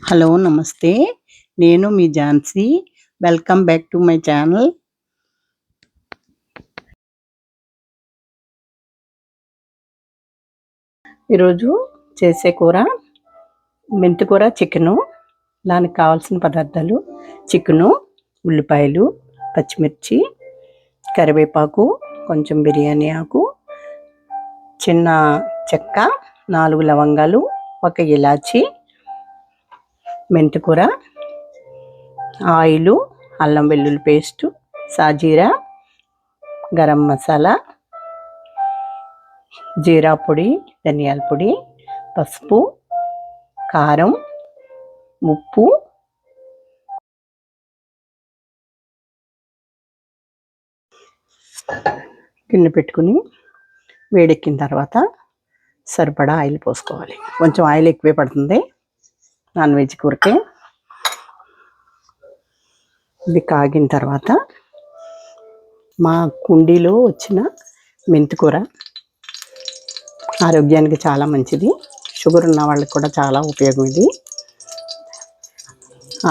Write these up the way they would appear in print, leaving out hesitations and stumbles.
Hello నమస్తే. నేను మీ Jhansi. Welcome back to my channel. ఈరోజు చేసే కూర మెంతికూర చికెను. దానికి కావాల్సిన పదార్థాలు: చికెను, ఉల్లిపాయలు, పచ్చిమిర్చి, కరివేపాకు, కొంచెం బిర్యానీ ఆకు, చిన్న చెక్క, 4 లవంగాలు, 1 ఇలాచి, మెంతికూర, ఆయిలు, అల్లం వెల్లుల్లి పేస్టు, సాజీరా, గరం మసాలా, జీరా పొడి, ధనియాల పొడి, పసుపు, కారం, ఉప్పు, గిన్నె పెట్టుకుని వేడెక్కిన తర్వాత సరిపడా ఆయిల్ పోసుకోవాలి. కొంచెం ఆయిల్ ఎక్కువే పడుతుంది నాన్ వెజ్ కూరకే. ఇది కాగిన తర్వాత మా కుండీలో వచ్చిన మెంతికూర ఆరోగ్యానికి చాలా మంచిది. షుగర్ ఉన్న వాళ్ళకి కూడా చాలా ఉపయోగం ఇది.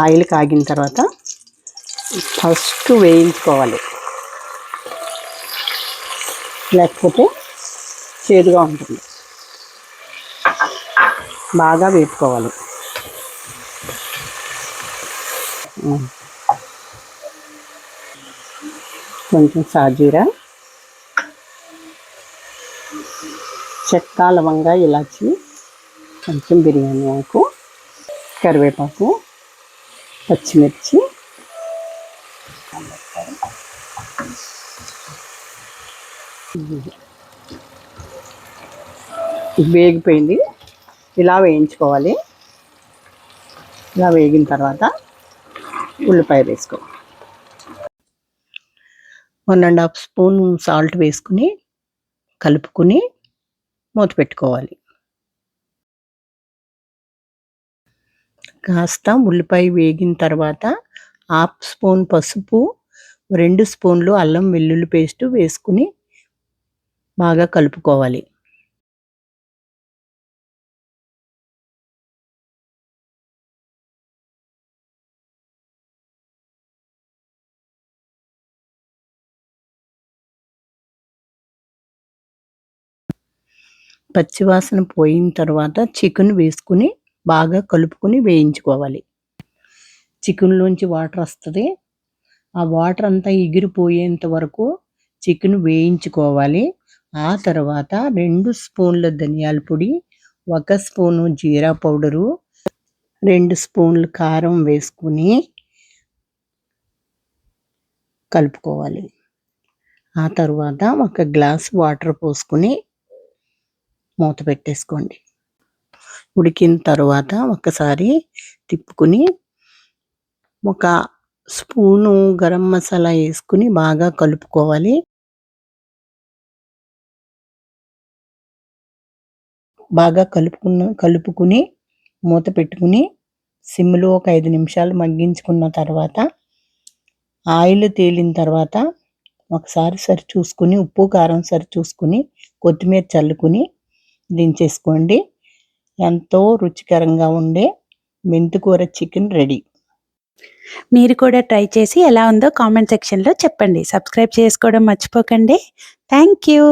ఆయిల్ కాగిన తర్వాత ఫస్ట్ వేయించుకోవాలి, లేకపోతే చేదుగా ఉంటుంది. బాగా వేపుకోవాలి. కొంచెం సాజీరా, చెక్క, లవంగా, ఇలాచి, కొంచెం బిర్యానీ ఆకు, కరివేపాకు, పచ్చిమిర్చి, వేగిపోయింది. ఇలా వేయించుకోవాలి. ఇలా వేగిన తర్వాత ఉల్లిపాయ వేసుకోవాలి. 1½ స్పూన్ సాల్ట్ వేసుకుని కలుపుకుని మూత పెట్టుకోవాలి. కాస్త ఉల్లిపాయ వేగిన తర్వాత 1/2 స్పూన్ పసుపు, 2 స్పూన్లు అల్లం వెల్లుల్లి పేస్టు వేసుకుని బాగా కలుపుకోవాలి. పచ్చివాసన పోయిన తర్వాత చికెన్ వేసుకుని బాగా కలుపుకుని వేయించుకోవాలి. చికెన్లోంచి వాటర్ వస్తుంది. ఆ వాటర్ అంతా ఎగిరిపోయేంత వరకు చికెన్ వేయించుకోవాలి. ఆ తర్వాత 2 స్పూన్ల ధనియాల పొడి, 1 స్పూను జీరా పౌడరు, 2 స్పూన్లు కారం వేసుకుని కలుపుకోవాలి. ఆ తర్వాత 1 గ్లాస్ వాటర్ పోసుకుని మూత పెట్టేసుకోండి. ఉడికిన తర్వాత ఒకసారి తిప్పుకుని 1 స్పూను గరం మసాలా వేసుకుని బాగా కలుపుకోవాలి. బాగా కలుపుకుని మూత పెట్టుకుని సిమ్లో ఒక 5 నిమిషాలు మగ్గించుకున్న తర్వాత ఆయిల్ తేలిన తర్వాత ఒకసారి సరి చూసుకుని ఉప్పు కారం సరి చూసుకుని కొత్తిమీర చల్లుకుని దించేసుకోండి. ఎంతో రుచికరంగా ఉండే మెంతికూర చికెన్ రెడీ. మీరు కూడా ట్రై చేసి ఎలా ఉందో కామెంట్ సెక్షన్లో చెప్పండి. సబ్స్క్రైబ్ చేసుకోవడం మర్చిపోకండి. Thank you.